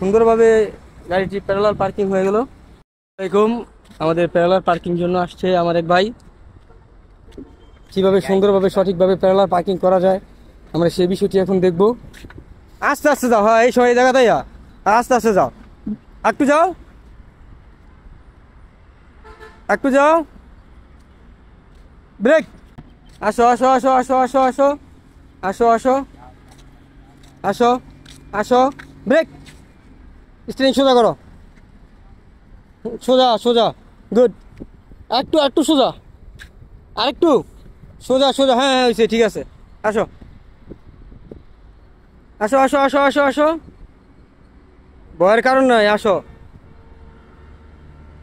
সুন্দরভাবে গাড়িটি parallel parking হয়ে গেল। আসসালামাইকুম। আমাদের প্যারালাল পার্কিং জন্য আসছে আমার এক ভাই। কিভাবে সুন্দরভাবে সঠিকভাবে প্যারালাল পার্কিং করা যায় আমরা সেই বিষয়টি এখন দেখব। আস্তে আস্তে যাও, হ্যাঁ এই সময় এই জায়গাতেই আস্তে আস্তে যাও, একটু যাও, একটু যাও, ব্রেক। আসো আসো আসো আসো আসো আসো আসো আসো আসো আসো, ব্রেক। স্টিয়ারিং সোজা করো, সোজা সোজা, গুড। একটু একটু সোজা, আরেকটু সোজা সোজা, হ্যাঁ হ্যাঁ হয়েছে, ঠিক আছে। আসো আসো আসো আসো আসো আসো, ভয়ের কারণ নয়, আসো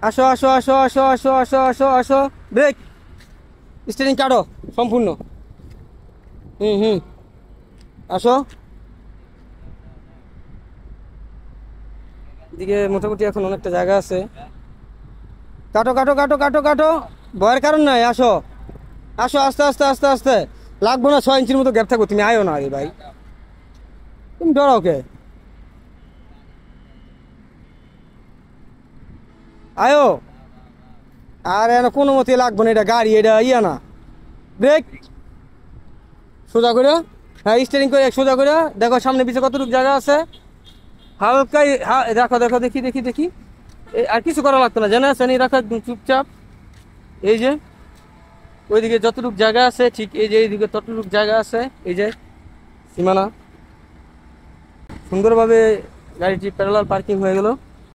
আসো আসো আসো আসো আসো আসো আসো আসো, ব্রেক। স্টিয়ারিং কাটো সম্পূর্ণ, হুম, আসো। এদিকে মোটামুটি এখন অনেকটা জায়গা আছে। কাটো কাটো কাটো কাটো কাটো, ভয়ের কারণ নাই, আসো আসো, আস্তে আস্তে আস্তে আস্তে, লাগবো না 6 ইঞ্চির মতো গ্যাপ থাকবো, তুমি আয়ো না আগে ভাই, তুমি ডরাও কে, আয়ো। আর এনে কোনো মতে লাগবো না, এটা গাড়ি, এটা ইয়া না। ব্রেক, সোজা করে, হ্যাঁ স্টিয়ারিং করে সোজা করে দেখো সামনে পিছিয়ে কতটুকু জায়গা আছে। হালকাই দেখো দেখো, দেখি দেখি দেখি, আর কিছু করা লাগতো না, জানা আছে নি, রাখা চুপচাপ। এই যে ওইদিকে যতটুকু জায়গা আছে, ঠিক এই যে এইদিকে ততটুকু জায়গা আছে, এই যে সীমানা। সুন্দরভাবে গাড়িটি প্যারালাল পার্কিং হয়ে গেল।